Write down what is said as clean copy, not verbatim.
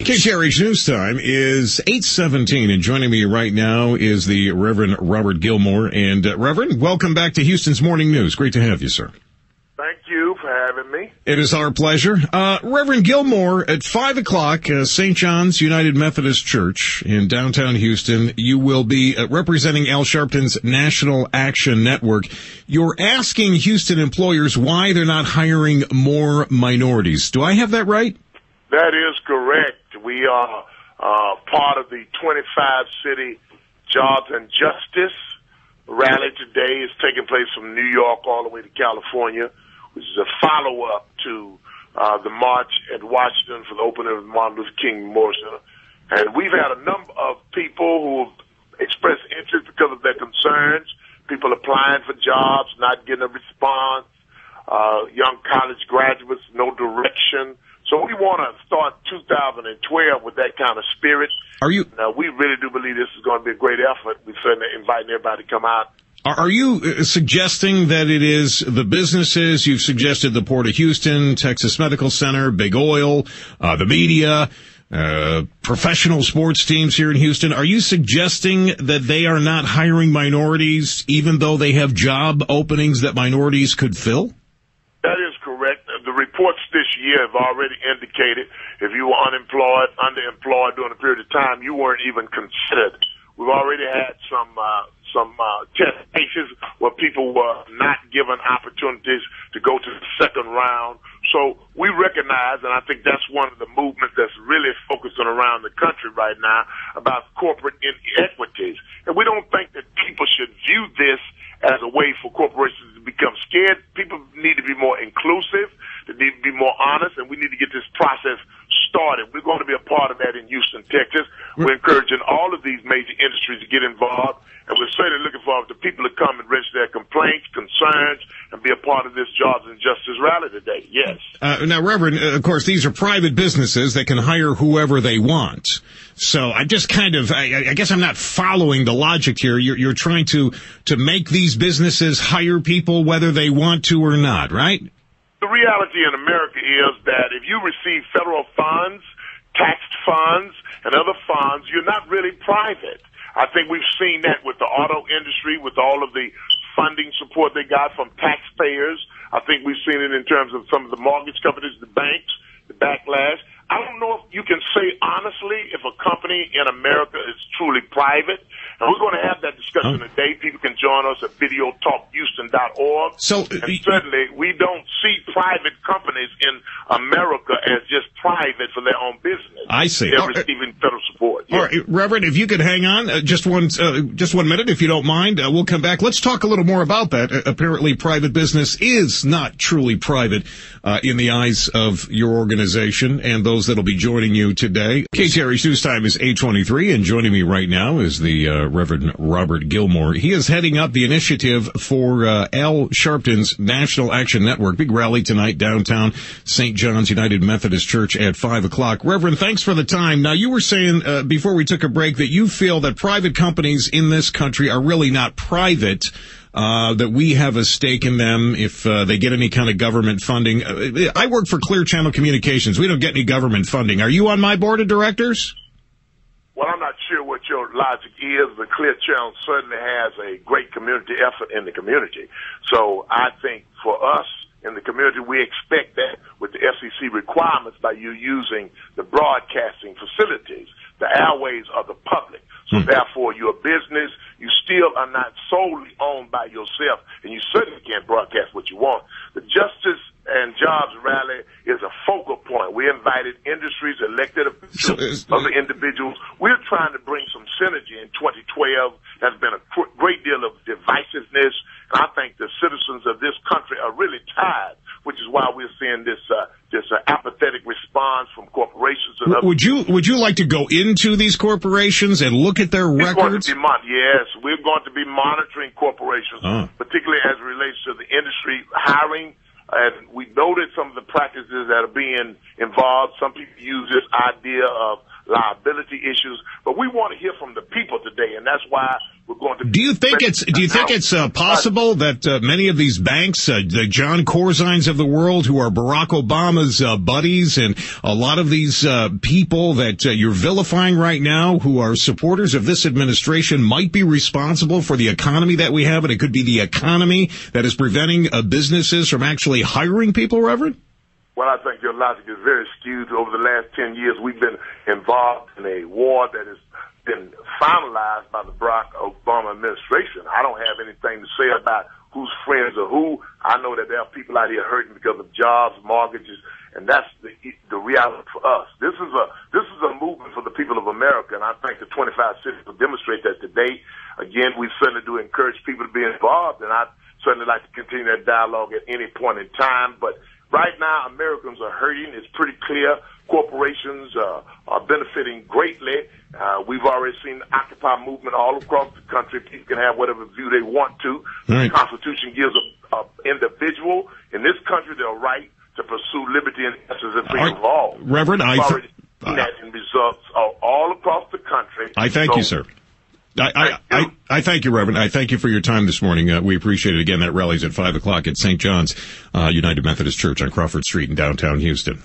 KTRH News Time is 8:17, and joining me right now is the Reverend Robert Gilmore. And Reverend, welcome back to Houston's Morning News. Great to have you, sir. Thank you for having me. It is our pleasure. Reverend Gilmore, at 5 o'clock, St. John's United Methodist Church in downtown Houston, you will be representing Al Sharpton's National Action Network. You're asking Houston employers why they're not hiring more minorities. Do I have that right? That is correct. We are part of the 25-city Jobs and Justice rally today. It's taking place from New York all the way to California, which is a follow-up to the march at Washington for the opening of the Martin Luther King Memorial Center. And we've had a number of people who have expressed interest because of their concerns, people applying for jobs, not getting a response, young college graduates, no direction. So we want to start 2012 with that kind of spirit. We really do believe this is going to be a great effort. We're certainly inviting everybody to come out. Are you suggesting that it is the businesses? You've suggested the Port of Houston, Texas Medical Center, Big Oil, the media, professional sports teams here in Houston. Are you suggesting that they are not hiring minorities even though they have job openings that minorities could fill? That is correct. The reports this year have already indicated if you were unemployed, underemployed during a period of time, you weren't even considered. We've already had some test cases where people were not given opportunities to go to the second round. So we recognize, and I think that's one of the movements that's really focusing around the country right now about corporate inequities. And we don't think that people should view this as a way for corporations to become scared. People need to be more inclusive. They need to be more honest, and we need to get this process started. We're going to be a part of that in Houston, Texas. We're encouraging all of these major industries to get involved, and we're certainly looking forward to people to come and register their complaints, concerns, and be a part of this Jobs and Justice rally today. Yes. Now, Reverend, of course, these are private businesses that can hire whoever they want. So I just I guess I'm not following the logic here. You're trying to make these businesses hire people whether they want to or not, right? The reality in America is that if you receive federal funds, taxed funds, and other funds, you're not really private. I think we've seen that with the auto industry, with all of the funding support they got from taxpayers. I think we've seen it in terms of some of the mortgage companies, the banks, the backlash. I don't know if you can say honestly if a company in America is truly private. And we're going to have that discussion today. People can join us at videotalkhouston.org. And certainly, we don't see private companies in America as just private for their own business. I see. They're receiving federal support. All right, Reverend, if you could hang on just one minute, if you don't mind, we'll come back. Let's talk a little more about that. Apparently, private business is not truly private in the eyes of your organization and those that will be joining you today. KTRH News Time is 8:23, and joining me right now is the Reverend Robert Gilmore. He is heading up the initiative for Al Sharpton's National Action Network. Big rally tonight downtown St. John's United Methodist Church at 5 o'clock. Reverend, thanks for the time. Now, you were saying before we took a break that you feel that private companies in this country are really not private, that we have a stake in them if they get any kind of government funding. I work for Clear Channel Communications. We don't get any government funding. Are you on my board of directors? Well, I'm not sure what your logic is, but Clear Channel certainly has a great community effort in the community. So I think for us in the community, we expect that with the FCC requirements by you using the broadcasting facilities, the airways are the public. So therefore, you're a business. You still are not solely owned by yourself, and you certainly can't broadcast what you want. The Justice and Jobs rally is a focal point. We invited industries, elected officials, other individuals. We're trying to bring some synergy in 2012. There's been a great deal of divisiveness, and I think the citizens of this country are really tired, which is why we're seeing this apathetic response from corporations and others. Would you like to go into these corporations and look at their records? Yes, we're going to be monitoring corporations, particularly as it relates to the industry hiring. And we noted some of the practices that are being involved. Some people use this idea of liability issues, but we want to hear from the people today, and that's why we're going to. Do you think it's possible that many of these banks, the John Corzines of the world, who are Barack Obama's buddies, and a lot of these people that you're vilifying right now, who are supporters of this administration, might be responsible for the economy that we have, and it could be the economy that is preventing businesses from actually hiring people, Reverend? Well, I think your logic is very skewed. Over the last 10 years, we've been involved in a war that has been finalized by the Barack Obama administration. I don't have anything to say about who's friends or who. I know that there are people out here hurting because of jobs, mortgages, and that's the reality for us. This is a movement for the people of America, and I think the 25 cities will demonstrate that today. Again, we certainly do encourage people to be involved, and I'd certainly like to continue that dialogue at any point in time. But right now, Americans are hurting. It's pretty clear. Corporations are benefiting greatly. We've already seen the Occupy movement all across the country. People can have whatever view they want to. Right. The Constitution gives an individual in this country the right to pursue liberty and justice and freedom of all. Reverend, We've already seen that in results all across the country. I thank you, sir. I thank you, Reverend. I thank you for your time this morning. We appreciate it. Again, that rally's at 5 o'clock at St. John's United Methodist Church on Crawford Street in downtown Houston.